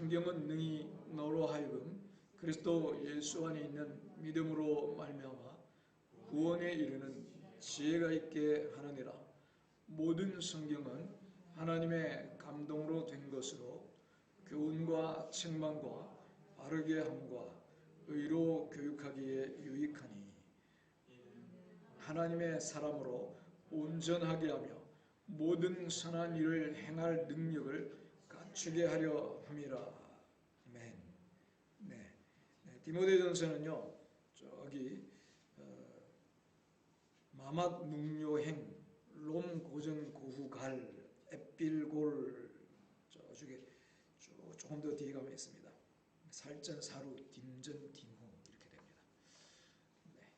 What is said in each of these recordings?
성경은 능히 너로 하여금 그리스도 예수 안에 있는 믿음으로 말미암아 구원에 이르는 지혜가 있게 하느니라. 모든 성경은 하나님의 감동으로 된 것으로 교훈과 책망과 바르게 함과 의로 교육하기에 유익하니 하나님의 사람으로 온전하게 하며 모든 선한 일을 행할 능력을 갖추게 하려 함이라. 아멘. 네. 디모데전서는요, 저기 마막 눅요행 롬 고전 고후 갈 앳빌골 저쪽에 조금 더 뒤에 가면 있습니다. 살전 사루 딤전 딤후 이렇게 됩니다. 네.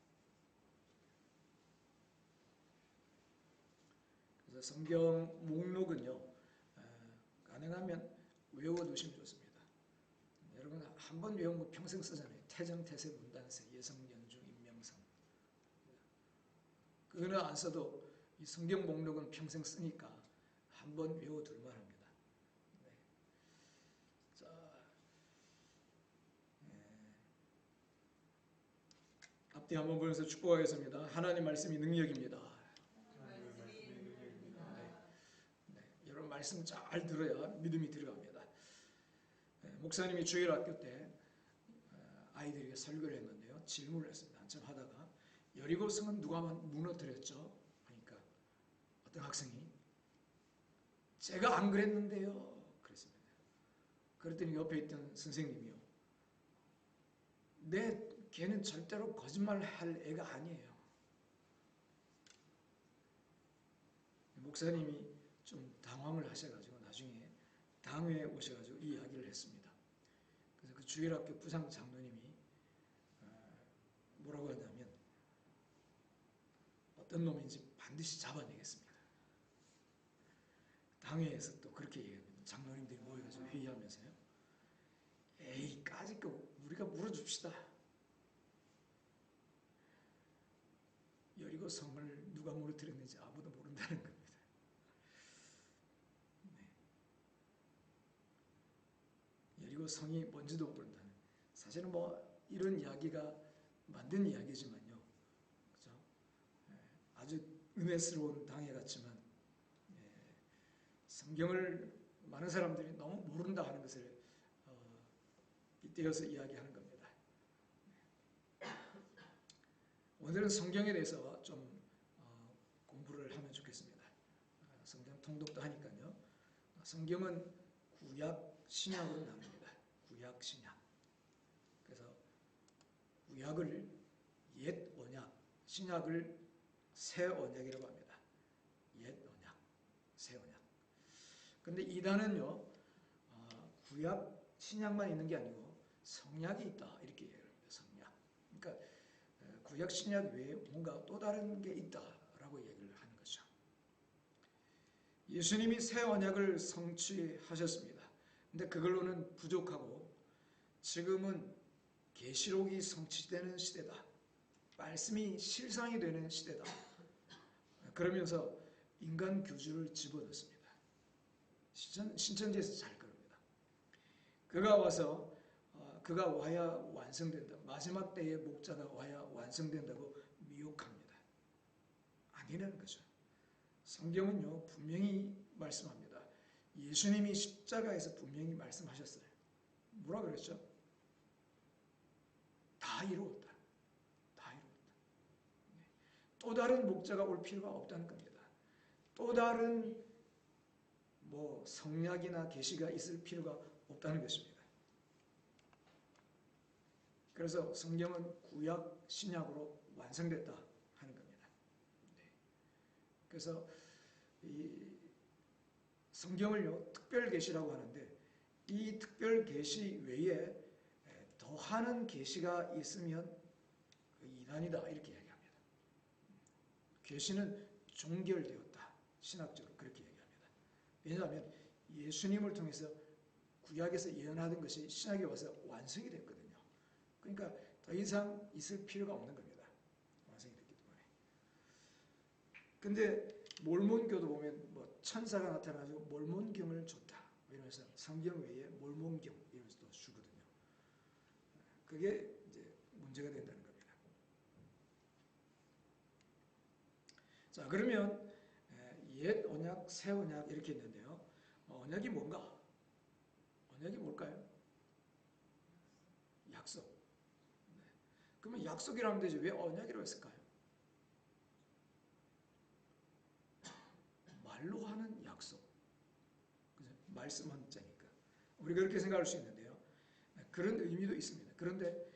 그래서 성경 목록은요, 가능하면 외워두시면 좋습니다. 여러분 한 번 외운 거 평생 쓰잖아요. 태정, 태세, 문단세, 예성, 연중, 임명성. 그거는 안 써도 이 성경 목록은 평생 쓰니까 한 번 외워둘 만합니다. 네. 자, 앞뒤 한번 보면서 축복하겠습니다. 하나님 말씀이 능력입니다. 네. 여러분 말씀 잘 들어야 믿음이 들어갑니다. 목사님이 주일학교 때 아이들에게 설교를 했는데요. 질문을 했습니다. 한참 하다가 여리고성은 누가 무너뜨렸죠? 하니까 어떤 학생이 제가 안 그랬는데요. 그랬습니다. 그랬더니 옆에 있던 선생님이요. 걔는 절대로 거짓말할 애가 아니에요. 목사님이 좀 당황을 하셔가지고 나중에 당회에 오셔가지고 이 이야기를 했습니다. 그래서 그 주일학교 부장 장로님이 뭐라고 하냐면 어떤 놈인지 반드시 잡아내겠습니다. 당회에서 또 그렇게 얘기합니다. 장로님들이 모여가지고 회의하면서요. 에이 까짓 거 우리가 물어줍시다. 여리고 성을 누가 무너뜨렸는지 아무도 모른다는 겁니다. 여리고 성이 뭔지도 모른다는. 사실은 뭐 이런 이야기가 만든 이야기지만요, 그죠? 아주 은혜스러운 당회 같지만 성경을 많은 사람들이 너무 모른다 하는 것을 빗대어서 이야기하는 겁니다. 오늘은 성경에 대해서 좀 공부를 하면 좋겠습니다. 성경 통독도 하니까요. 성경은 구약, 신약으로 나눕니다. 구약, 신약. 그래서 구약을 옛 언약, 신약을 새 언약이라고 합니다. 옛 언약, 새 언약. 근데 이단은요, 구약, 신약만 있는 게 아니고 성약이 있다 이렇게 얘기를 합니다. 성약. 그러니까 구약, 신약 외에 뭔가 또 다른 게 있다라고 얘기를 하는 거죠. 예수님이 새 언약을 성취하셨습니다. 근데 그걸로는 부족하고 지금은 계시록이 성취되는 시대다. 말씀이 실상이 되는 시대다. 그러면서 인간 교주를 집어넣습니다. 신천지에서 잘 그럽니다. 그가 와야 완성된다. 마지막 때의 목자가 와야 완성된다고 미혹합니다. 아니라는 거죠. 성경은요, 분명히 말씀합니다. 예수님이 십자가에서 분명히 말씀하셨어요. 뭐라 그랬죠? 다 이루었다. 다 이루었다. 또 다른 목자가 올 필요가 없다는 겁니다. 또 다른 성약이나 계시가 있을 필요가 없다는 것입니다. 그래서 성경은 구약, 신약으로 완성됐다 하는 겁니다. 그래서 이 성경을요, 특별 계시라고 하는데 이 특별 계시 외에 더하는 계시가 있으면 이단이다 이렇게 얘기합니다. 계시는 종결되었다. 신학적으로 그렇게 얘기합니다. 왜냐하면 예수님을 통해서 구약에서 예언하던 것이 신약에 와서 완성이 됐거든요. 그러니까 더 이상 있을 필요가 없는 겁니다. 완성이 됐기 때문에. 근데 몰몬교도 보면 천사가 나타나서 몰몬경을 줬다 이러면서 성경 외에 몰몬경 이런 그게 이제 문제가 된다는 겁니다. 자, 그러면 옛 언약, 새 언약 이렇게 있는데요. 언약이 뭔가? 언약이 뭘까요? 약속. 네. 그러면 약속이라면 되지 왜 언약이라고 했을까요? 말로 하는 약속. 그죠? 말씀한 자니까. 우리가 그렇게 생각할 수 있는데요. 그런 의미도 있습니다. 그런데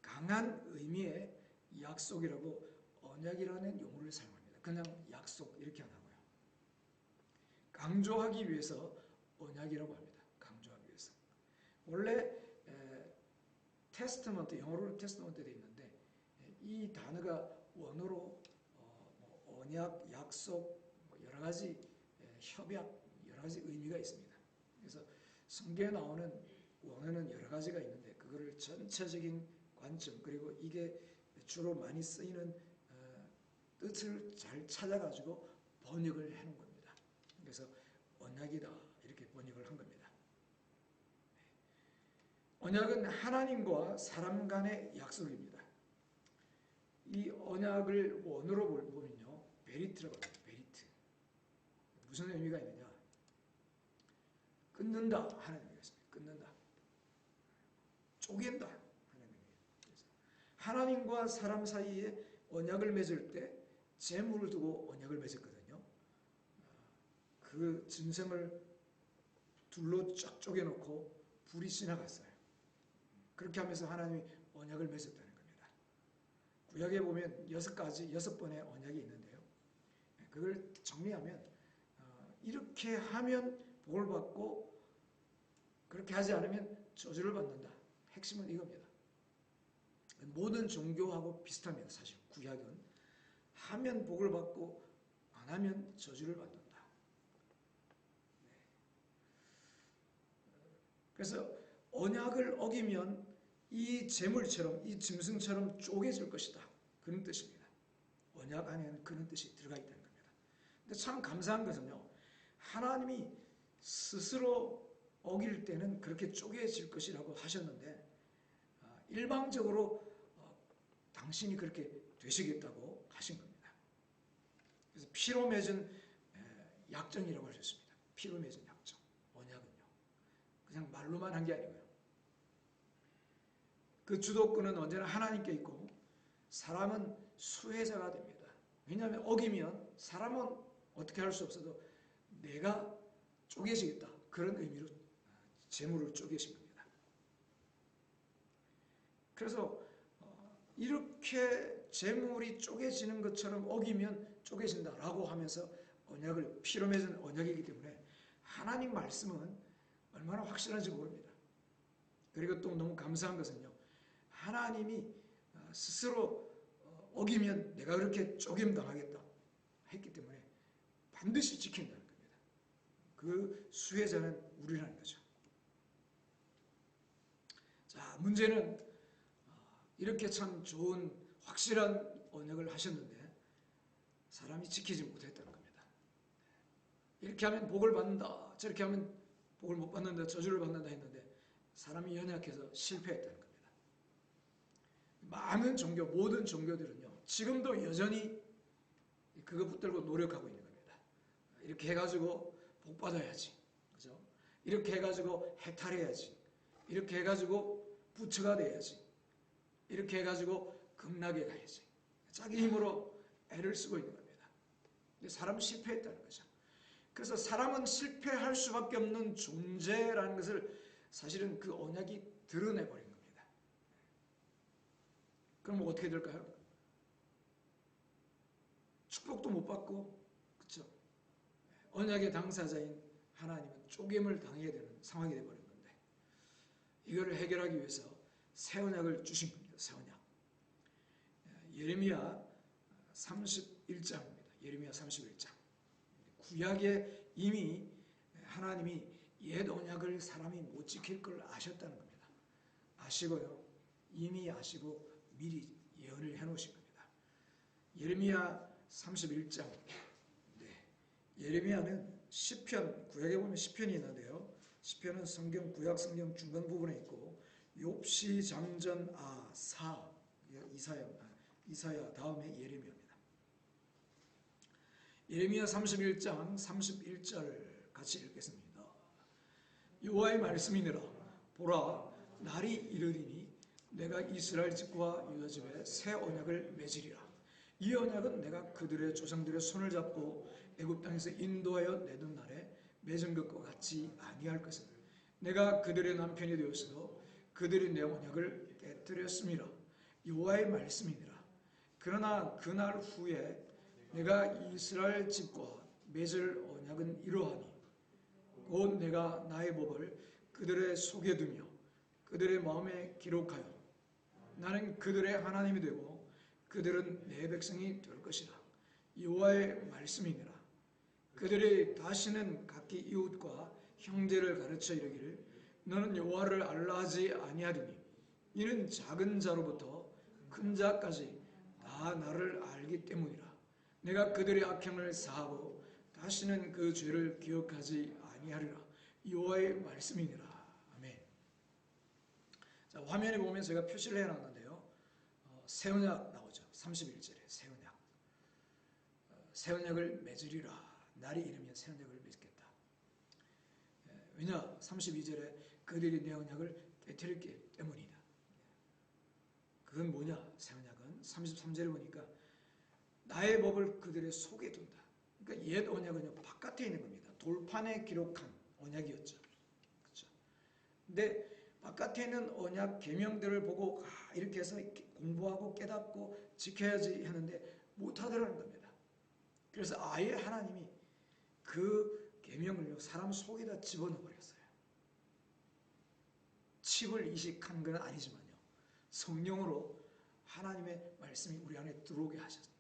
강한 의미의 약속이라고 언약이라는 용어를 사용합니다. 그냥 약속 이렇게 안 하고요. 강조하기 위해서 언약이라고 합니다. 강조하기 위해서. 원래 테스트먼트, 영어로는 테스트먼트 되어 있는데 이 단어가 원어로 언약, 약속, 여러 가지 협약, 여러 가지 의미가 있습니다. 그래서 성경에 나오는 원어는 여러 가지가 있는데 그거를 전체적인 관점 그리고 이게 주로 많이 쓰이는 뜻을 잘 찾아가지고 번역을 해놓은 겁니다. 그래서 언약이다 이렇게 번역을 한 겁니다. 언약은 하나님과 사람 간의 약속입니다. 이 언약을 원어로 보면요, 베리트라고 합니다. 베리트. 무슨 의미가 있느냐? 끊는다 하는 의미가 있습니다. 끊는다. 쪼갠다 하는 의미입니다. 하나님과 사람 사이에 언약을 맺을 때 재물을 두고 언약을 맺었거든요. 그 짐승을 둘로 쫙 쪼개놓고 불이 지나갔어요. 그렇게 하면서 하나님이 언약을 맺었다는 겁니다. 구약에 보면 6번의 언약이 있는데요. 그걸 정리하면 이렇게 하면 복을 받고 그렇게 하지 않으면 저주를 받는다. 핵심은 이겁니다. 모든 종교하고 비슷합니다. 사실 구약은 하면 복을 받고 안 하면 저주를 받는다. 그래서 언약을 어기면 이 재물처럼 이 짐승처럼 쪼개질 것이다. 그런 뜻입니다. 언약 안에는 그런 뜻이 들어가 있다는 겁니다. 근데 참 감사한 것은요. 하나님이 스스로 어길 때는 그렇게 쪼개질 것이라고 하셨는데 일방적으로 당신이 그렇게 되시겠다고 하신 겁니다. 그래서 피로 맺은 약정이라고 할 수 있습니다. 피로 맺은 약정, 언약은요. 그냥 말로만 한 게 아니고요. 그 주도권은 언제나 하나님께 있고 사람은 수혜자가 됩니다. 왜냐하면 어기면 사람은 어떻게 할 수 없어도 내가 쪼개지겠다. 그런 의미로 재물을 쪼개신 겁니다. 그래서 이렇게 재물이 쪼개지는 것처럼 어기면 쪼개진다라고 하면서 언약을 피로 맺은 언약이기 때문에 하나님 말씀은 얼마나 확실한지 모릅니다. 그리고 또 너무 감사한 것은요. 하나님이 스스로 어기면 내가 그렇게 쪼김 당하겠다 했기 때문에 반드시 지킨다는 겁니다. 그 수혜자는 우리라는 거죠. 자, 문제는 이렇게 참 좋은 확실한 언약을 하셨는데 사람이 지키지 못했다는 겁니다. 이렇게 하면 복을 받는다, 저렇게 하면 복을 못 받는다, 저주를 받는다 했는데 사람이 연약해서 실패했다는 겁니다. 많은 종교, 모든 종교들은요, 지금도 여전히 그거 붙들고 노력하고 있는 겁니다. 이렇게 해가지고 복 받아야지. 그죠? 이렇게 해가지고 해탈해야지. 이렇게 해가지고 부처가 돼야지. 이렇게 해가지고 극락에 가야지. 자기 힘으로 애를 쓰고 있는 겁니다. 근데 사람은 실패했다는 거죠. 그래서 사람은 실패할 수밖에 없는 존재라는 것을 사실은 그 언약이 드러내버린 겁니다. 그럼 어떻게 될까요? 축복도 못 받고, 그렇죠? 언약의 당사자인 하나님은 쪼갰을 당해야 되는 상황이 되어버린 건데 이거를 해결하기 위해서 새 언약을 주신 겁니다. 새 언약. 예레미야 31장입니다. 예레미야 31장. 구약에 이미 하나님이 옛 언약을 사람이 못 지킬 걸 아셨다는 겁니다. 아시고요. 이미 아시고 미리 예언을 해놓으신 겁니다. 예레미야 31장. 네. 예레미야는 시편, 구약에 보면 시편이 있는데요. 시편은 성경, 구약 성경 중간 부분에 있고 욥시 장전 이사야 다음에 예레미야입니다. 예레미야 31장 31절 같이 읽겠습니다. 여호와의 말씀이니라. 보라, 날이 이르리니 내가 이스라엘 집과 유다 집에 새 언약을 맺으리라. 이 언약은 내가 그들의 조상들의 손을 잡고 애굽 땅에서 인도하여 내던 날에 맺은 것과 같이 아니할 것은 내가 그들의 남편이 되었어도 그들이 내 언약을 깨뜨렸음이라. 여호와의 말씀이니라. 그러나 그날 후에 내가 이스라엘 집과 맺을 언약은 이러하니 곧 내가 나의 법을 그들의 속에 두며 그들의 마음에 기록하여 나는 그들의 하나님이 되고 그들은 내 백성이 될 것이라. 여호와의 말씀이니라. 그들이 다시는 각기 이웃과 형제를 가르쳐 이르기를 너는 여호와를 알라 하지 아니하리니 이는 작은 자로부터 큰 자까지 다 나를 알기 때문이라. 내가 그들의 악행을 사하고 다시는 그 죄를 기억하지 아니하리라. 여호와의 말씀이니라. 아멘. 자, 화면에 보면 제가 표시를 해놨는데요. 새 언약 나오죠. 31절에 새 언약. 새 언약을 맺으리라. 날이 이르면 새 언약을 맺겠다. 왜냐? 32절에 그들이 내 언약을 깨뜨렸기 때문이다. 그건 뭐냐? 새 언약은 33절에 보니까 나의 법을 그들의 속에 둔다. 그러니까 옛 언약은요, 바깥에 있는 겁니다. 돌판에 기록한 언약이었죠. 그렇죠? 근데 바깥에 있는 언약 계명들을 보고 이렇게 해서 공부하고 깨닫고 지켜야지 하는데 못하더라는 겁니다. 그래서 아예 하나님이 그 계명을요, 사람 속에다 집어넣어 버렸어요. 칩을 이식한 건 아니지만요, 성령으로 하나님의 말씀이 우리 안에 들어오게 하셨습니다.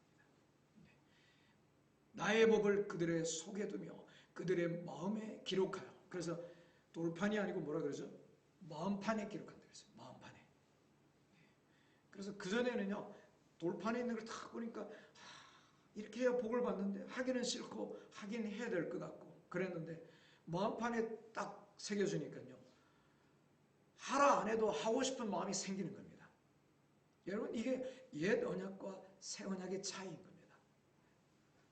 나의 법을 그들의 속에 두며 그들의 마음에 기록하여. 그래서 돌판이 아니고 뭐라 그러죠? 마음판에 기록한다 그랬어요. 마음판에. 그래서 그전에는요, 돌판에 있는 걸 딱 보니까 이렇게 해야 복을 받는데 하기는 싫고 하긴 해야 될 것 같고 그랬는데 마음판에 딱 새겨주니까요, 하라 안 해도 하고 싶은 마음이 생기는 겁니다. 여러분, 이게 옛 언약과 새 언약의 차이인 겁니다.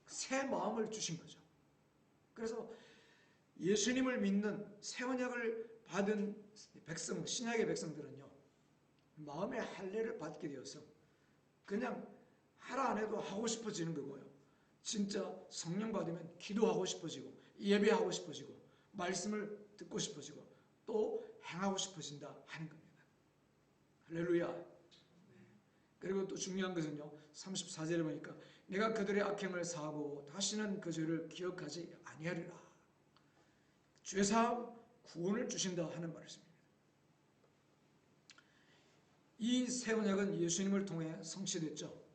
새 마음을 주신 거죠. 그래서 예수님을 믿는 새 언약을 받은 백성, 신약의 백성들은요, 마음의 할례를 받게 되어서 그냥 하라 안 해도 하고 싶어지는 거고요. 진짜 성령 받으면 기도하고 싶어지고 예배하고 싶어지고 말씀을 듣고 싶어지고 또 행하고 싶어진다 하는 겁니다. 할렐루야. 그리고 또 중요한 것은요, 34절에 보니까 내가 그들의 악행을 사하고 다시는 그 죄를 기억하지 아니하리라. 죄사함, 구원을 주신다 하는 말씀입니다. 이 새 언약은 예수님을 통해 성취됐죠.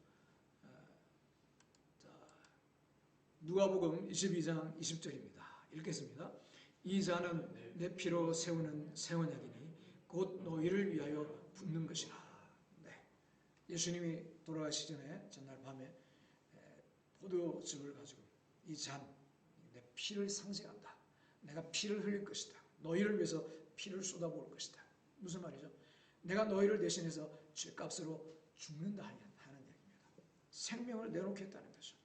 누가복음 22장 20절입니다. 읽겠습니다. 이 자는 내 피로 세우는 새 언약이니 곧 너희를 위하여 붓는 것이라. 네. 예수님이 돌아가시기 전에 전날 밤에 포도즙을 가지고 이 잔, 내 피를 상징한다. 내가 피를 흘릴 것이다. 너희를 위해서 피를 쏟아부을 것이다. 무슨 말이죠? 내가 너희를 대신해서 죄값으로 죽는다 하는 얘기입니다. 생명을 내놓겠다는 거죠.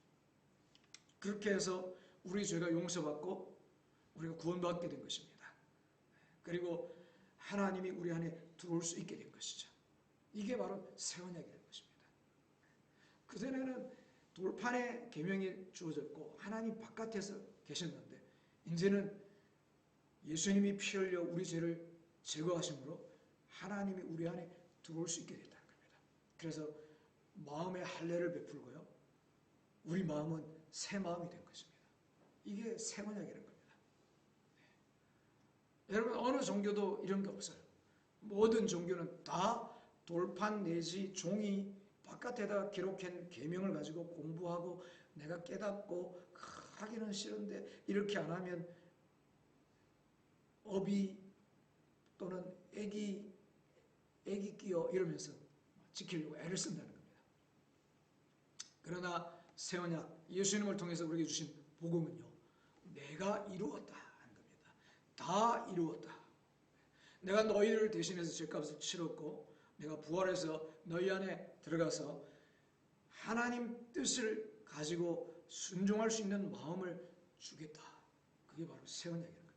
그렇게 해서 우리 죄가 용서받고 우리가 구원받게 된 것입니다. 그리고 하나님이 우리 안에 들어올 수 있게 된 것이죠. 이게 바로 새 언약이 된 것입니다. 그전에는 돌판에 계명이 주어졌고 하나님 바깥에서 계셨는데 이제는 예수님이 피 흘려 우리 죄를 제거하심으로 하나님이 우리 안에 들어올 수 있게 됐다는 겁니다. 그래서 마음의 할례를 베풀고요, 우리 마음은 새 마음이 된 것입니다. 이게 새 언약이라는 겁니다. 네. 여러분, 어느 종교도 이런 게 없어요. 모든 종교는 다 돌판 내지 종이 바깥에다 기록한 계명을 가지고 공부하고 내가 깨닫고 하기는 싫은데 이렇게 안 하면 어비 또는 애기 끼어 이러면서 지키려고 애를 쓴다는 겁니다. 그러나 새 언약, 예수님을 통해서 우리에게 주신 복음은요, 내가 이루었다 하는 겁니다. 다 이루었다. 내가 너희를 대신해서 죄값을 치렀고 내가 부활해서 너희 안에 들어가서 하나님 뜻을 가지고 순종할 수 있는 마음을 주겠다. 그게 바로 새 언약이라는 겁니다.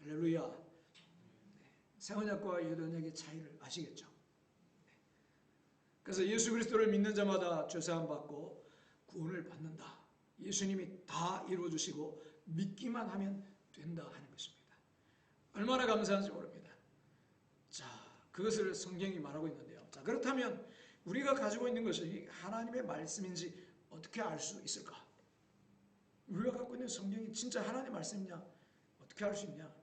할렐루야. 새 언약과 옛 언약의 차이를 아시겠죠? 그래서 예수 그리스도를 믿는 자마다 죄사함 받고 구원을 받는다. 예수님이 다 이루어주시고 믿기만 하면 된다 하는 것입니다. 얼마나 감사한지 모릅니다. 자, 그것을 성경이 말하고 있는데요. 자, 그렇다면 우리가 가지고 있는 것이 하나님의 말씀인지 어떻게 알 수 있을까? 우리가 갖고 있는 성경이 진짜 하나님의 말씀이냐? 어떻게 알 수 있냐?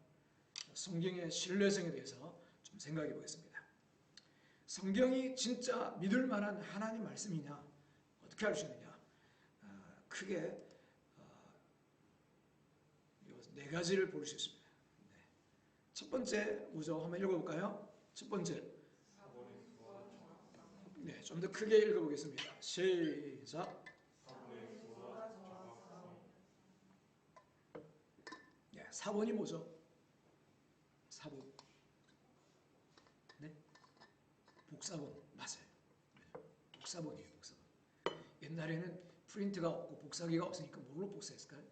성경의 신뢰성에 대해서 좀 생각해 보겠습니다. 성경이 진짜 믿을 만한 하나님 말씀이냐? 어떻게 알 수 있느냐? 크게 네 가지를 볼 수 있습니다. 첫 번째 뭐죠? 한번 읽어볼까요? 첫 번째. 네, 좀 더 크게 읽어보겠습니다. 시작. 네, 사본이 뭐죠? 사본. 네? 복사본. 맞아요. 복사본이에요. 복사본. 옛날에는 프린트가 없고 복사기가 없으니까 뭘로 복사했을까요?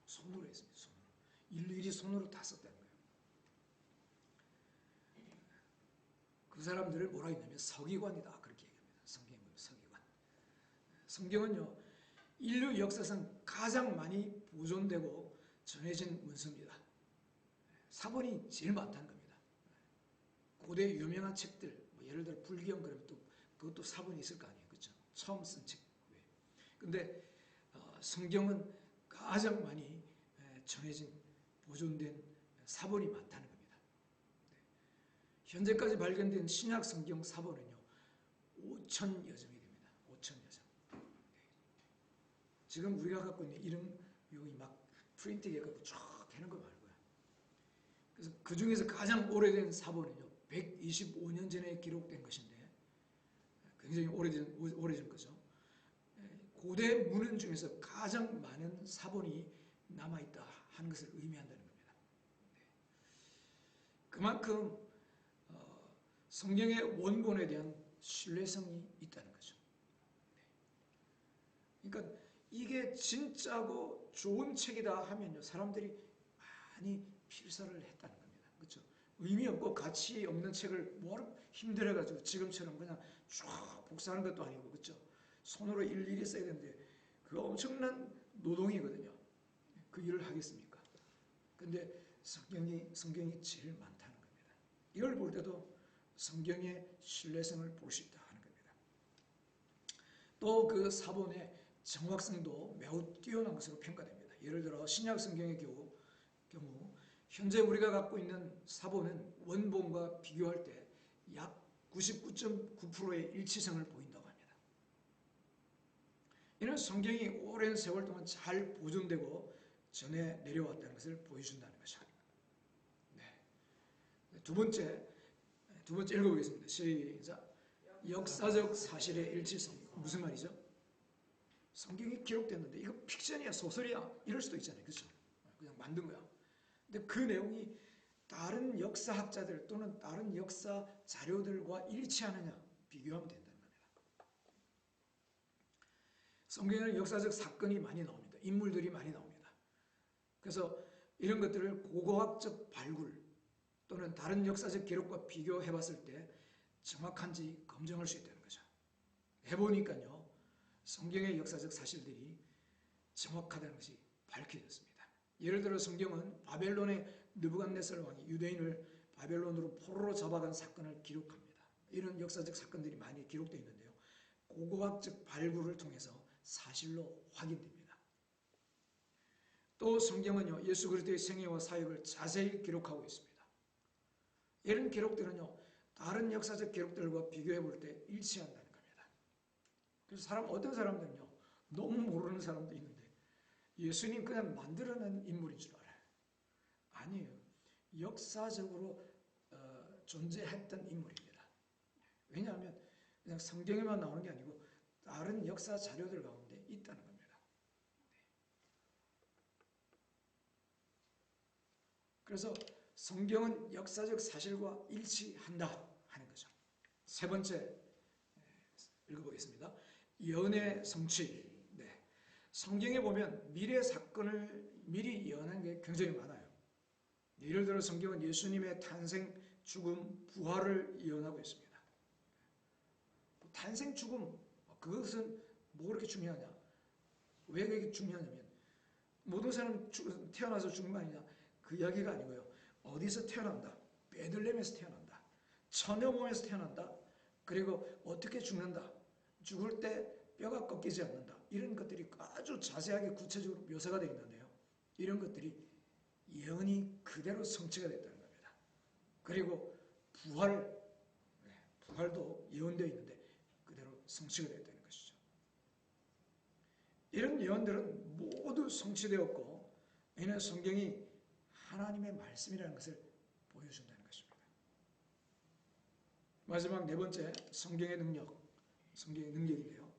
손으로 했습니다. 손으로. 일일이 손으로 다 썼다는 거예요. 그 사람들을 뭐라 했냐면 서기관이다. 그렇게 얘기합니다. 성경에 보면 서기관. 성경은요. 인류 역사상 가장 많이 보존되고 전해진 문서입니다. 사본이 제일 많다는 겁니다. 고대 유명한 책들, 뭐 예를 들어 불경 그러면 또 그것도 사본이 있을 거 아니에요. 그렇죠? 처음 쓴 책. 근데 성경은 가장 많이 전해진 보존된 사본이 많다는 겁니다. 현재까지 발견된 신약 성경 사본은요. 5,000여 점이 됩니다. 5,000여 점. 지금 우리가 갖고 있는 이런 여기 막 프린트기에 갖고 쭉 해놓은 거 말고요. 그래서 그 중에서 가장 오래된 사본은요. 125년 전에 기록된 것인데 굉장히 오래전 거죠. 고대 문헌 중에서 가장 많은 사본이 남아있다 하는 것을 의미한다는 겁니다. 그만큼 성경의 원본에 대한 신뢰성이 있다는 거죠. 그러니까 이게 진짜고 좋은 책이다 하면요. 사람들이 많이 필사를 했다는 겁니다. 그렇죠? 의미 없고 가치 없는 책을 뭐하러 힘들어가지고 지금처럼 그냥 쭉 복사하는 것도 아니고 그렇죠? 손으로 일일이 써야 되는데 그거 엄청난 노동이거든요. 그 일을 하겠습니까? 근데 성경이 제일 많다는 겁니다. 이걸 볼 때도 성경의 신뢰성을 볼 수 있다 하는 겁니다. 또 그 사본의 정확성도 매우 뛰어난 것으로 평가됩니다. 예를 들어 신약 성경의 경우 현재 우리가 갖고 있는 사본은 원본과 비교할 때 약 99.9%의 일치성을 보인다고 합니다. 이는 성경이 오랜 세월 동안 잘 보존되고 전해 내려왔다는 것을 보여준다는 것이죠. 네. 두 번째 읽어보겠습니다. 시작. 역사적 사실의 일치성. 무슨 말이죠? 성경이 기록됐는데 이거 픽션이야, 소설이야 이럴 수도 있잖아요. 그렇죠? 그냥 만든 거야. 근데 그 내용이 다른 역사학자들 또는 다른 역사 자료들과 일치하느냐 비교하면 된다는 겁니다. 성경에는 역사적 사건이 많이 나옵니다. 인물들이 많이 나옵니다. 그래서 이런 것들을 고고학적 발굴 또는 다른 역사적 기록과 비교해 봤을 때 정확한지 검증할 수 있다는 거죠. 해보니까요. 성경의 역사적 사실들이 정확하다는 것이 밝혀졌습니다. 예를 들어 성경은 바벨론의 느부갓네살 왕이 유대인을 바벨론으로 포로로 잡아간 사건을 기록합니다. 이런 역사적 사건들이 많이 기록되어 있는데요. 고고학적 발굴을 통해서 사실로 확인됩니다. 또 성경은요. 예수 그리스도의 생애와 사역을 자세히 기록하고 있습니다. 이런 기록들은요. 다른 역사적 기록들과 비교해 볼 때 일치한다는 겁니다. 그래서 어떤 사람들은요. 너무 모르는 사람도 있는데 예수님 그냥 만들어낸 인물인 줄 알아요. 아니에요. 역사적으로 존재했던 인물입니다. 왜냐하면 그냥 성경에만 나오는 게 아니고 다른 역사 자료들 가운데 있다는 겁니다. 그래서 성경은 역사적 사실과 일치한다 하는 거죠. 세 번째 읽어보겠습니다. 예언의 성취. 네. 성경에 보면 미래 사건을 미리 예언한 게 굉장히 많아요. 예를 들어 성경은 예수님의 탄생, 죽음, 부활을 예언하고 있습니다. 탄생, 죽음, 그것은 뭐 그렇게 중요하냐? 왜 그게 중요하냐면 모든 사람 태어나서 죽는 거 아니냐? 그 이야기가 아니고요. 어디서 태어난다? 베들레헴에서 태어난다. 처녀 몸에서 태어난다. 그리고 어떻게 죽는다. 죽을 때 뼈가 꺾이지 않는다. 이런 것들이 아주 자세하게 구체적으로 묘사가 되어 있는데요. 이런 것들이 예언이 그대로 성취가 됐다는 겁니다. 그리고 부활도 예언되어 있는데 그대로 성취가 됐다는 것이죠. 이런 예언들은 모두 성취되었고 이는 성경이 하나님의 말씀이라는 것을 보여준다는 것입니다. 마지막 네 번째, 성경의 능력인데요.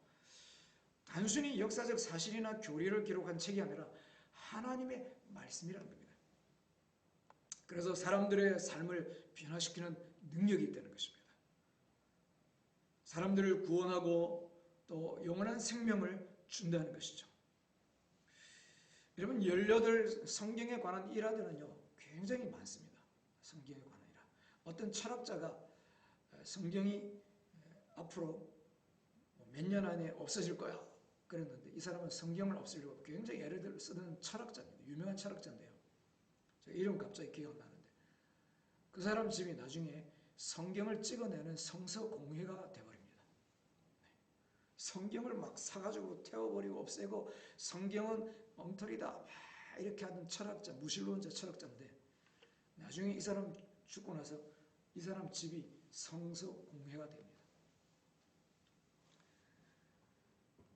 단순히 역사적 사실이나 교리를 기록한 책이 아니라 하나님의 말씀이라는 겁니다. 그래서 사람들의 삶을 변화시키는 능력이 있다는 것입니다. 사람들을 구원하고 또 영원한 생명을 준다는 것이죠. 여러분 18 성경에 관한 일화들은요 굉장히 많습니다. 성경에 관한 일화. 어떤 철학자가 성경이 앞으로 몇 년 안에 없어질 거야 그랬는데 이 사람은 성경을 없애려고 굉장히 애를 쓰던 철학자입니다. 유명한 철학자인데요. 제가 이름 갑자기 기억 안 나는데 그 사람 집이 나중에 성경을 찍어내는 성서 공회가 돼버립니다. 성경을 막 사가지고 태워버리고 없애고 성경은 엉터리다 막 이렇게 하는 철학자, 무신론자 철학자인데 나중에 이 사람 죽고 나서 이 사람 집이 성서 공회가 됩니다.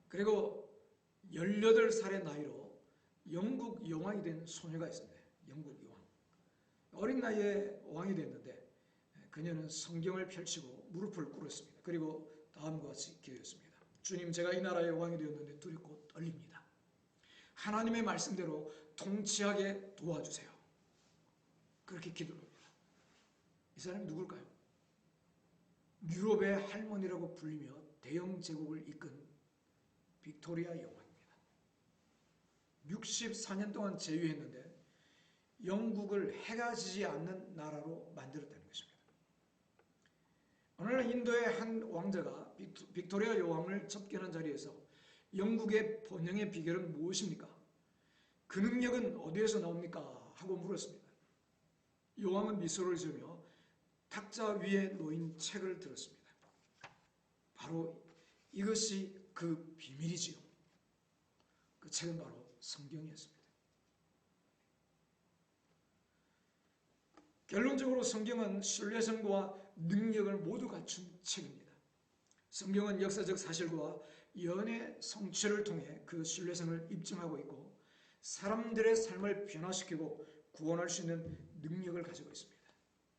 그리고 18살의 나이로 영국 여왕이 된 소녀가 있습니다. 영국 여왕. 어린 나이에 왕이 됐는데 그녀는 성경을 펼치고 무릎을 꿇었습니다. 그리고 다음과 같이 기도했습니다. 주님, 제가 이 나라의 왕이 되었는데 두렵고 떨립니다. 하나님의 말씀대로 통치하게 도와주세요. 그렇게 기도를 합니다. 이 사람이 누굴까요? 유럽의 할머니라고 불리며 대영 제국을 이끈 빅토리아 여왕입니다. 64년 동안 제위했는데 영국을 해가 지지 않는 나라로 만들었다는 것입니다. 오늘날 인도의 한 왕자가 빅토리아 여왕을 접견한 자리에서 영국의 번영의 비결은 무엇입니까? 그 능력은 어디에서 나옵니까? 하고 물었습니다. 여왕은 미소를 지으며 탁자 위에 놓인 책을 들었습니다. 바로 이것이 그 비밀이지요. 그 책은 바로 성경이었습니다. 결론적으로 성경은 신뢰성과 능력을 모두 갖춘 책입니다. 성경은 역사적 사실과 예언의 성취를 통해 그 신뢰성을 입증하고 있고 사람들의 삶을 변화시키고 구원할 수 있는 능력을 가지고 있습니다.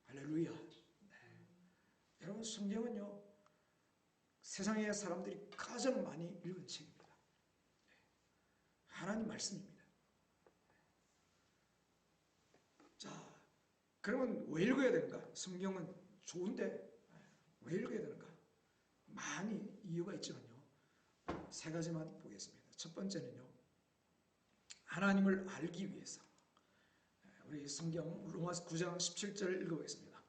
할렐루야. 네. 여러분 성경은요 세상의 사람들이 가장 많이 읽은 책입니다. 하나님 말씀입니다. 자, 그러면 왜 읽어야 되는가? 성경은 좋은데 왜 읽어야 되는가? 많이 이유가 있지만요. 세 가지만 보겠습니다. 첫 번째는요. 하나님을 알기 위해서. 우리 성경 로마서 9장 17절 읽어보겠습니다.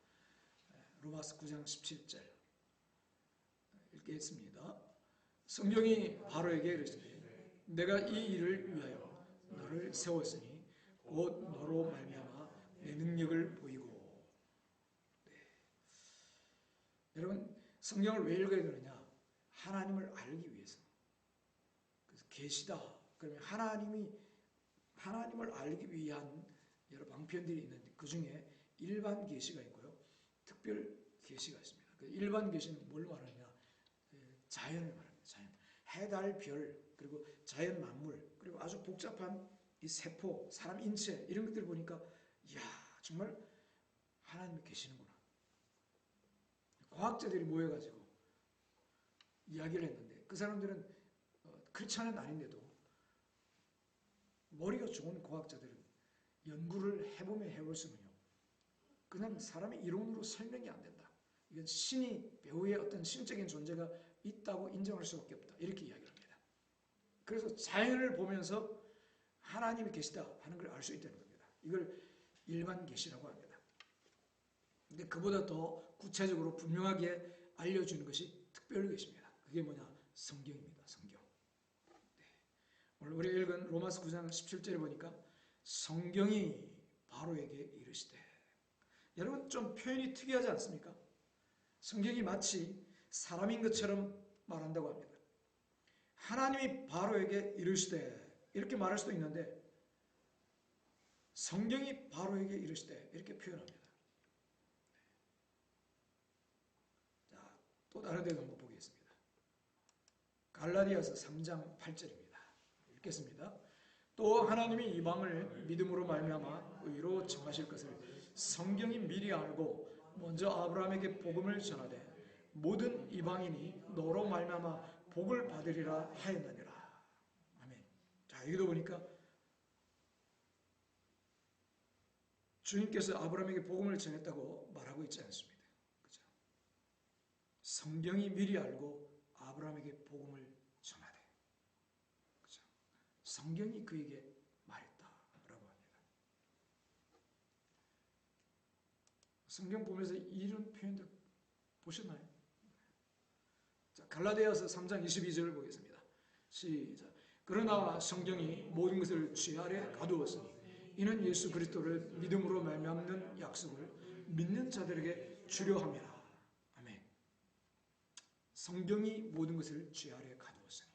로마서 9장 17절 읽겠습니다. 성경이 바로에게 이르시되 내가 이 일을 위하여 너를 세웠으니 곧 너로 말미암아 내 능력을 보이고. 네. 여러분 성경을 왜 읽어야 되느냐? 하나님을 알기 위해서. 그래서 계시다. 그러면 하나님을 알기 위한 여러 방편들이 있는데 그 중에 일반 계시가 있고요. 특별 계시가 있습니다. 그 일반 계시는 뭘 말하냐? 자연을 말합니다. 자연. 해, 달, 별, 그리고 자연 만물, 그리고 아주 복잡한 이 세포, 사람 인체 이런 것들을 보니까 이야 정말 하나님이 계시는구나. 과학자들이 모여가지고 이야기를 했는데 그 사람들은 크리스찬은 아닌데도 머리가 좋은 과학자들은 연구를 해보면 해볼수록요 그냥 사람의 이론으로 설명이 안 된다. 이건 신이 배우의 어떤 신적인 존재가 있다고 인정할 수밖에 없다. 이렇게 이야기를 합니다. 그래서 자연을 보면서 하나님이 계시다 하는 걸 알 수 있다는 겁니다. 이걸 일반 계시라고 합니다. 근데 그보다 더 구체적으로 분명하게 알려주는 것이 특별 계시입니다. 그게 뭐냐? 성경입니다. 성경. 네. 오늘 우리 읽은 로마서 9장 17절에 보니까 성경이 바로에게 이르시되, 여러분 좀 표현이 특이하지 않습니까? 성경이 마치 사람인 것처럼 말한다고 합니다. 하나님이 바로에게 이르시되 이렇게 말할 수도 있는데 성경이 바로에게 이르시되 이렇게 표현합니다. 자, 또 다른 데도 한번 보겠습니다. 갈라디아서 3장 8절입니다. 읽겠습니다. 또 하나님이 이방을 믿음으로 말미암아 의로 정하실 것을 성경이 미리 알고 먼저 아브라함에게 복음을 전하되 모든 이방인이 너로 말미암아 복을 받으리라 하였느니라. 아멘. 자, 여기도 보니까 주님께서 아브라함에게 복음을 전했다고 말하고 있지 않습니다. 그죠? 성경이 미리 알고 아브라함에게 복음을 전하되, 그죠? 성경이 그에게 말했다라고 합니다. 성경 보면서 이런 표현들 보셨나요? 자, 갈라디아서 3장 22절을 보겠습니다. 시작. 그러나 성경이 모든 것을 쥐 아래 가두었으니 이는 예수 그리스도를 믿음으로 말미암는 약속을 믿는 자들에게 주려 함이라. 아멘. 성경이 모든 것을 쥐 아래 가두었으니.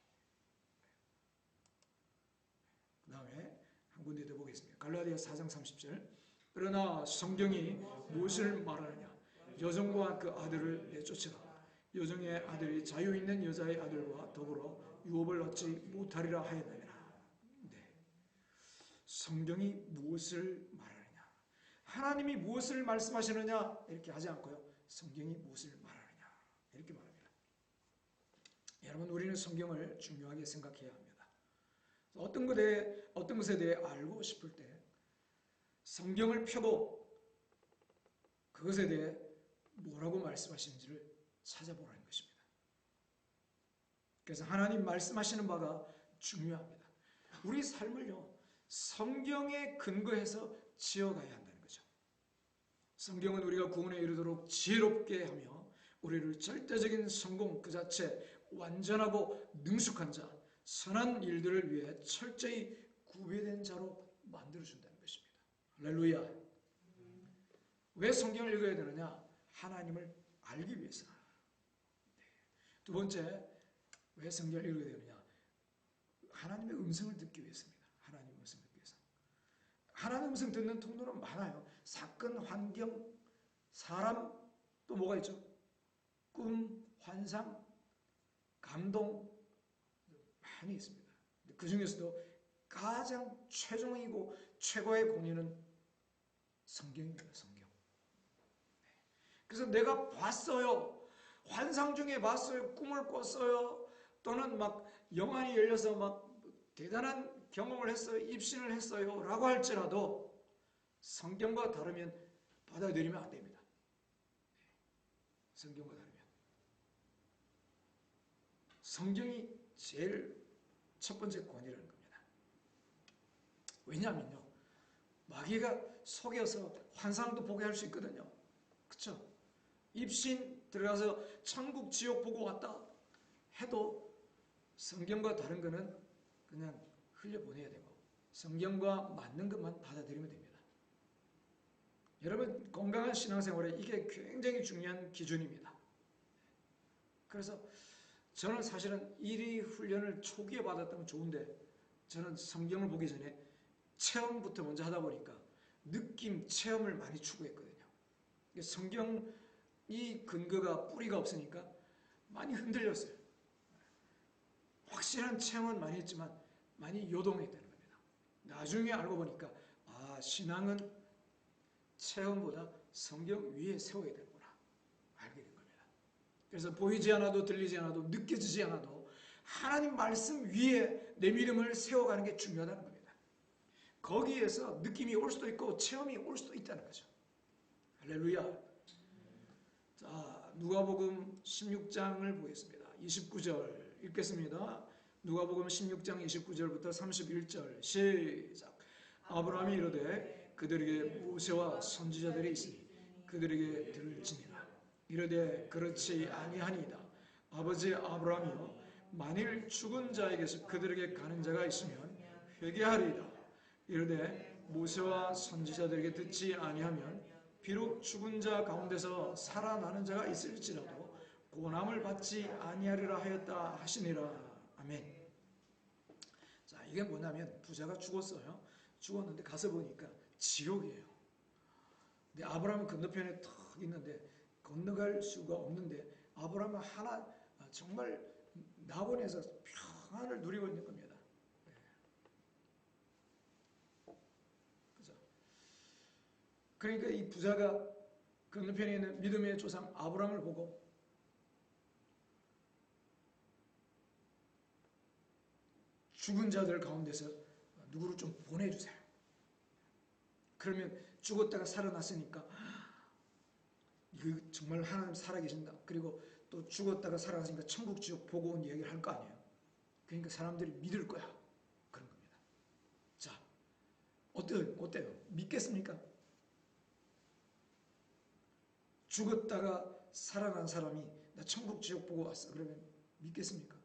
그 다음에 한 군데 더 보겠습니다. 갈라디아 4장 30절. 그러나 성경이 무엇을 말하느냐? 여종과 그 아들을 내쫓으라. 여종의 아들이 자유 있는 여자의 아들과 더불어 유업을 얻지 못하리라 하였느니라. 네. 성경이 무엇을 말하느냐? 하나님이 무엇을 말씀하시느냐? 이렇게 하지 않고요. 성경이 무엇을 말하느냐? 이렇게 말합니다. 여러분, 우리는 성경을 중요하게 생각해야 합니다. 어떤 것에 대해 알고 싶을 때 성경을 펴고 그것에 대해 뭐라고 말씀하시는지를 찾아보라는 것입니다. 그래서 하나님 말씀하시는 바가 중요합니다. 우리 삶을요, 성경에 근거해서 지어가야 한다는 거죠. 성경은 우리가 구원에 이르도록 지혜롭게 하며 우리를 절대적인 성공 그 자체, 완전하고 능숙한 자, 선한 일들을 위해 철저히 구별된 자로 만들어준다는 것입니다. 할렐루야. 왜 성경을 읽어야 되느냐? 하나님을 알기 위해서. 두 번째, 왜 성경을 읽어야 되느냐? 하나님의 음성을 듣기 위해서입니다. 하나님의 음성을 듣기 위해서. 하나님의 음성 듣는 통로는 많아요. 사건, 환경, 사람, 또 뭐가 있죠? 꿈, 환상, 감동, 많이 있습니다. 그 중에서도 가장 최종이고 최고의 공유는 성경입니다. 성경. 그래서 내가 봤어요. 환상 중에 봤어요. 꿈을 꿨어요. 또는 막 영안이 열려서 막 대단한 경험을 했어요. 입신을 했어요. 라고 할지라도 성경과 다르면 받아들이면 안 됩니다. 성경과 다르면. 성경이 제일 첫 번째 권위라는 겁니다. 왜냐하면요, 마귀가 속여서 환상도 보게 할 수 있거든요. 그쵸? 입신 들어가서 천국 지옥 보고 왔다 해도 성경과 다른 거는 그냥 흘려보내야 되고 성경과 맞는 것만 받아들이면 됩니다. 여러분, 건강한 신앙생활에 이게 굉장히 중요한 기준입니다. 그래서 저는 사실은 이 훈련을 초기에 받았던 건 좋은데 저는 성경을 보기 전에 체험부터 먼저 하다 보니까 느낌, 체험을 많이 추구했거든요. 성경이 근거가 뿌리가 없으니까 많이 흔들렸어요. 확실한 체험은 많이 했지만 많이 요동했다는 겁니다. 나중에 알고 보니까 신앙은 체험보다 성경 위에 세워야 되는구나 알게 된 겁니다. 그래서 보이지 않아도 들리지 않아도 느껴지지 않아도 하나님 말씀 위에 내 믿음을 세워가는 게 중요하다는 겁니다. 거기에서 느낌이 올 수도 있고 체험이 올 수도 있다는 거죠. 할렐루야. 자, 누가복음 16장을 보겠습니다. 29절 읽겠습니다. 누가복음 16장 29절부터 31절 시작. 아브라함이 이르되 그들에게 모세와 선지자들이 있으니 그들에게 들을지니라. 이르되 그렇지 아니하니이다. 아버지 아브라함이여, 만일 죽은 자에게서 그들에게 가는 자가 있으면 회개하리이다. 이르되 모세와 선지자들에게 듣지 아니하면 비록 죽은 자 가운데서 살아나는 자가 있을지라도 고난을 받지 아니하리라 하였다 하시니라. 아멘. 자, 이게 뭐냐면 부자가 죽었어요. 죽었는데 가서 보니까 지옥이에요. 근데 아브라함은 건너편에 턱 있는데 건너갈 수가 없는데 아브라함은 하나 정말 낙원에서 평안을 누리고 있는 겁니다. 그죠? 그러니까 이 부자가 건너편에 있는 믿음의 조상 아브라함을 보고 죽은 자들 가운데서 누구를 좀 보내주세요. 그러면 죽었다가 살아났으니까 이거 정말 하나님 살아계신다. 그리고 또 죽었다가 살아났으니까 천국 지옥 보고 온 이야기를 할 거 아니에요. 그러니까 사람들이 믿을 거야. 그런 겁니다. 자, 어때요? 믿겠습니까? 죽었다가 살아난 사람이 나 천국 지옥 보고 왔어. 그러면 믿겠습니까?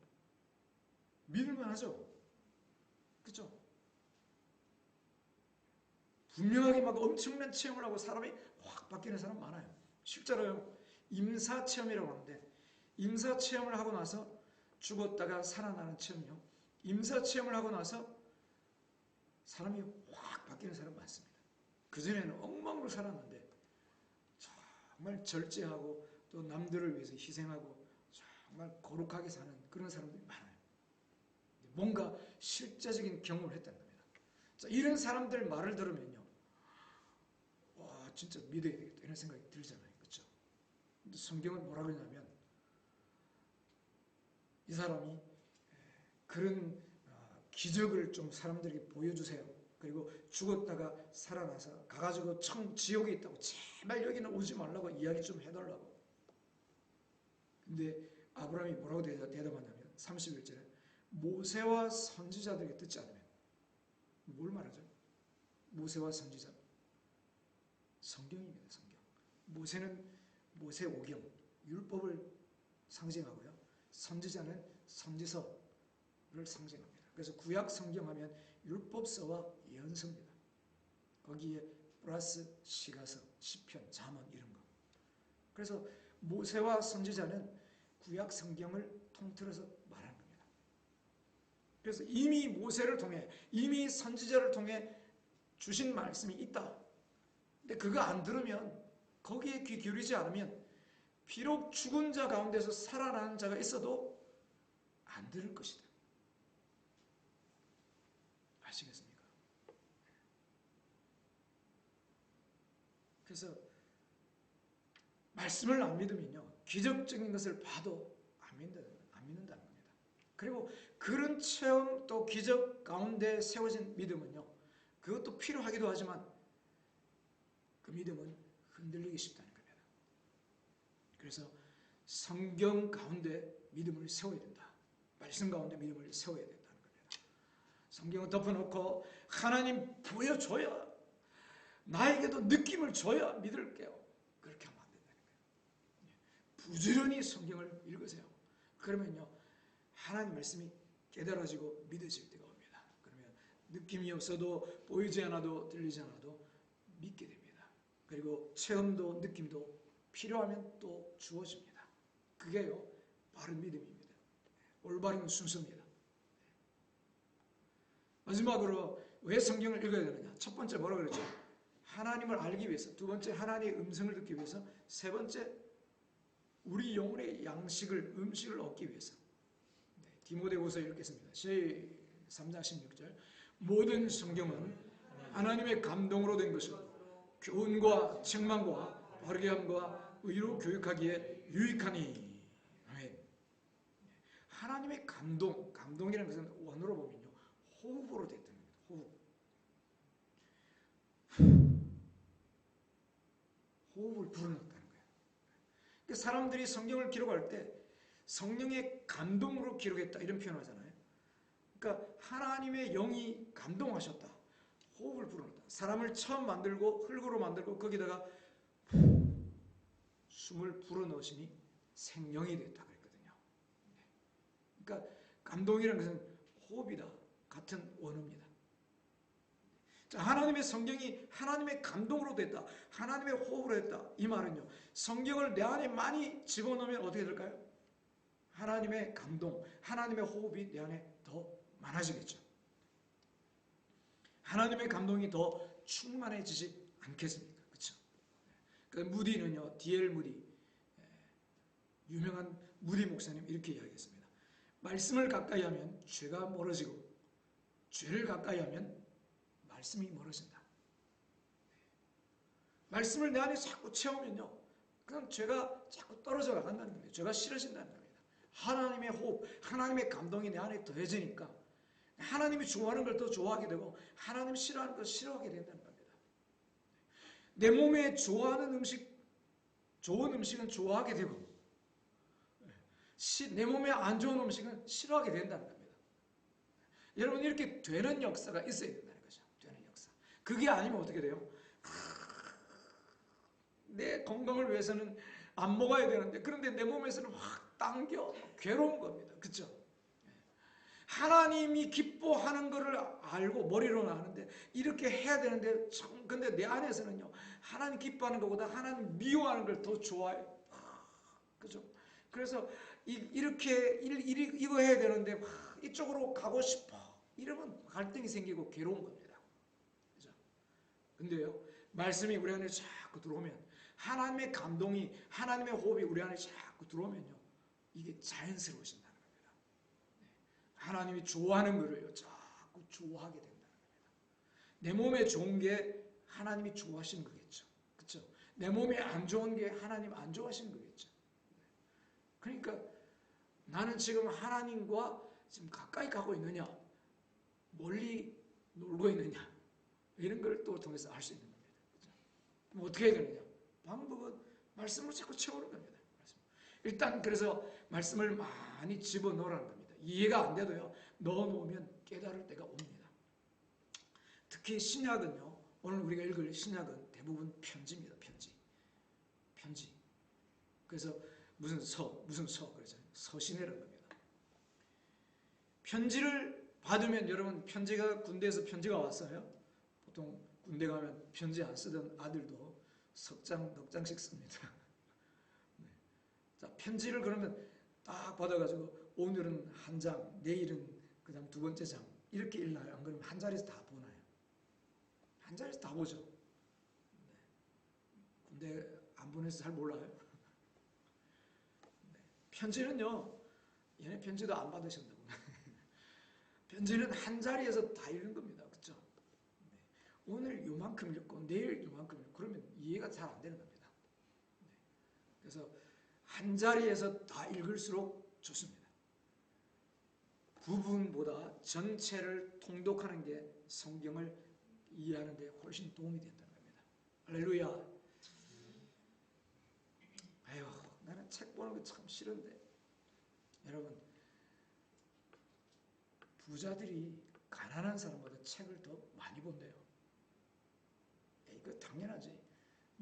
믿을만 하죠. 그렇죠? 분명하게 막 엄청난 체험을 하고 사람이 확 바뀌는 사람 많아요. 실제로요. 임사체험이라고 하는데 임사체험을 하고 나서 죽었다가 살아나는 체험이요. 임사체험을 하고 나서 사람이 확 바뀌는 사람 많습니다. 그전에는 엉망으로 살았는데 정말 절제하고 또 남들을 위해서 희생하고 정말 거룩하게 사는 그런 사람들이 많아요. 뭔가 실제적인 경험을 했다는 겁니다. 자, 이런 사람들 말을 들으면요. 와, 진짜 믿어야 되겠다 이런 생각이 들잖아요. 그렇죠? 근데 성경은 뭐라 그러냐면 이 사람이 그런 기적을 좀 사람들에게 보여주세요. 그리고 죽었다가 살아나서 가가지고 지옥에 있다고 제발 여기는 오지 말라고 이야기 좀 해달라고. 근데 아브라함이 뭐라고 대답하냐면 31절에 모세와 선지자들에게 듣지 않으면 뭘 말하죠? 모세와 선지자 성경입니다. 성경. 모세는 모세 오경 율법을 상징하고요. 선지자는 선지서를 상징합니다. 그래서 구약 성경하면 율법서와 예언서입니다. 거기에 플러스 시가서, 시편, 잠언 이런 거. 그래서 모세와 선지자는 구약 성경을 통틀어서 말하는 겁니다. 그래서 이미 모세를 통해 이미 선지자를 통해 주신 말씀이 있다. 근데 그거 안 들으면 거기에 귀 기울이지 않으면 비록 죽은 자 가운데서 살아나는 자가 있어도 안 들을 것이다. 아시겠습니까? 그래서 말씀을 안 믿으면요. 기적적인 것을 봐도 안 믿는다는 겁니다. 그리고 그런 체험 또 기적 가운데 세워진 믿음은요. 그것도 필요하기도 하지만 그 믿음은 흔들리기 쉽다는 겁니다. 그래서 성경 가운데 믿음을 세워야 된다. 말씀 가운데 믿음을 세워야 된다는 겁니다. 성경을 덮어놓고 하나님 보여줘야 나에게도 느낌을 줘야 믿을게요. 그렇게 하면 안 된다는 거예요. 부지런히 성경을 읽으세요. 그러면요. 하나님 말씀이 깨달아지고 믿어질 때가 옵니다. 그러면 느낌이 없어도 보이지 않아도 들리지 않아도 믿게 됩니다. 그리고 체험도 느낌도 필요하면 또 주어집니다. 그게요. 바른 믿음입니다. 올바른 순서입니다. 마지막으로 왜 성경을 읽어야 되느냐. 첫 번째 뭐라 그랬죠? 하나님을 알기 위해서. 두 번째 하나님의 음성을 듣기 위해서. 세 번째 우리 영혼의 음식을 얻기 위해서. 디모데후서 읽겠습니다. 3장 16절 모든 성경은 하나님의 감동으로 된 것이고 교훈과 책망과 바르게 함과 의로 교육하기에 유익하니. 아멘. 하나님의 감동이라는 것은 원어로 보면요. 호흡으로 됐다는 겁니다. 호흡을 불어넣었다는 거예요. 그러니까 사람들이 성경을 기록할 때 성령의 감동으로 기록했다 이런 표현을 하잖아요. 그러니까 하나님의 영이 감동하셨다. 호흡을 불어넣었다. 사람을 처음 만들고 흙으로 만들고 거기다가 숨을 불어넣으시니 생명이 됐다 그랬거든요. 그러니까 감동이라는 것은 호흡이다. 같은 원어입니다. 자, 하나님의 성경이 하나님의 감동으로 됐다. 하나님의 호흡으로 했다. 이 말은요. 성경을 내 안에 많이 집어넣으면 어떻게 될까요? 하나님의 감동, 하나님의 호흡이 내 안에 더 많아지겠죠. 하나님의 감동이 더 충만해지지 않겠습니까? 그렇죠? 그 무디는요. D.L. 무디, 유명한 무디 목사님 이렇게 이야기했습니다. 말씀을 가까이 하면 죄가 멀어지고 죄를 가까이 하면 말씀이 멀어진다. 말씀을 내 안에 자꾸 채우면요. 그럼 죄가 자꾸 떨어져 나간다는 겁니다. 죄가 싫어진다는 겁니다. 하나님의 호흡, 하나님의 감동이 내 안에 더해지니까 하나님이 좋아하는 걸 더 좋아하게 되고 하나님 싫어하는 걸 싫어하게 된다는 겁니다. 내 몸에 좋아하는 음식, 좋은 음식은 좋아하게 되고 내 몸에 안 좋은 음식은 싫어하게 된다는 겁니다. 여러분 이렇게 되는 역사가 있어야 된다는 거죠. 되는 역사. 그게 아니면 어떻게 돼요? 내 건강을 위해서는 안 먹어야 되는데 그런데 내 몸에서는 확 당겨 괴로운 겁니다. 그렇죠? 하나님이 기뻐하는 것을 알고 머리로는 아는데 이렇게 해야 되는데 근데 내 안에서는요 하나님 기뻐하는 것보다 하나님 미워하는 걸 더 좋아해. 그죠? 그래서 이렇게 이거 해야 되는데 이쪽으로 가고 싶어. 이러면 갈등이 생기고 괴로운 겁니다. 그죠? 근데요 말씀이 우리 안에 자꾸 들어오면 하나님의 감동이 하나님의 호흡이 우리 안에 자꾸 들어오면요 이게 자연스러워진다는 겁니다. 하나님이 좋아하는 거를요 자꾸 좋아하게 된다는 겁니다. 내 몸에 좋은 게 하나님이 좋아하시는 거겠죠. 그렇죠? 내 몸에 안 좋은 게 하나님 안 좋아하시는 거겠죠. 그러니까 나는 지금 하나님과 지금 가까이 가고 있느냐 멀리 놀고 있느냐 이런 걸 또 통해서 알 수 있는 겁니다. 그렇죠? 그럼 어떻게 해야 되느냐? 방법은 말씀으로 자꾸 채우는 겁니다. 일단 그래서 말씀을 많이 집어넣으라는 겁니다. 이해가 안 돼도요. 넣어놓으면 깨달을 때가 옵니다. 특히 신약은요. 오늘 우리가 읽을 신약은 대부분 편지입니다. 편지. 그래서 무슨 서 그러죠. 서신이라는 겁니다. 편지를 받으면 여러분 편지가 군대에서 편지가 왔어요. 보통 군대 가면 편지 안 쓰던 아들도 석장, 넉 장씩 씁니다. 네. 자, 편지를 그러면 딱 받아가지고 오늘은 한 장, 내일은 그 다음 두 번째 장 이렇게 읽나요? 안 그러면 한 자리에서 다 보나요? 한 자리에서 다 보죠. 네. 군대 안 보내서 잘 몰라요? 네. 편지는요, 얘네 편지도 안 받으신다고. 편지는 한 자리에서 다 읽는 겁니다. 그렇죠? 네. 오늘 요만큼 읽고 내일 요만큼 읽고 그러면 이해가 잘 안 되는 겁니다. 네. 그래서 한 자리에서 다 읽을수록 좋습니다. 부분보다 전체를 통독하는 게 성경을 이해하는 데 훨씬 도움이 된다는 겁니다. 할렐루야. 아유, 나는 책 보는 거 참 싫은데. 여러분, 부자들이 가난한 사람보다 책을 더 많이 본대요. 이거 당연하지.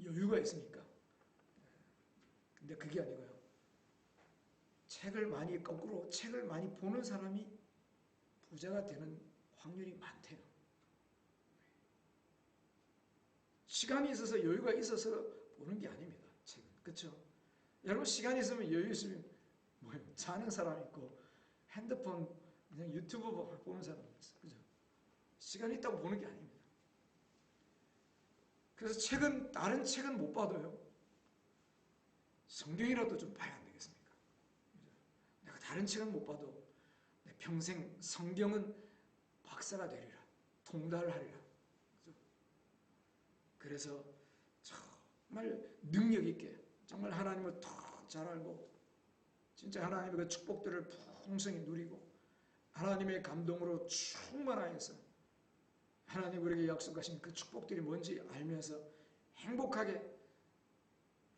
여유가 있으니까. 근데 그게 아니고요. 거꾸로 책을 많이 보는 사람이 부자가 되는 확률이 많대요. 시간이 있어서 여유가 있어서 보는 게 아닙니다. 책은. 그렇죠? 여러분 시간이 있으면 여유 있으면 뭐예요? 자는 사람 있고 핸드폰 그냥 유튜브 보는 사람 있어요. 그죠? 시간이 있다고 보는 게 아닙니다. 그래서 다른 책은 못 봐도요. 성경이라도 좀 봐야 안 되겠습니까? 그죠? 내가 다른 책은 못 봐도 내 평생 성경은 박사가 되리라. 통달하리라. 그죠? 그래서 정말 능력 있게 정말 하나님을 더 잘 알고 진짜 하나님의 그 축복들을 풍성히 누리고 하나님의 감동으로 충만하여서 하나님 우리에게 약속하신 그 축복들이 뭔지 알면서 행복하게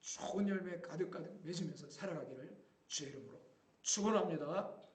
좋은 열매 가득가득 맺으면서 살아가기를 주의 이름으로 축원합니다.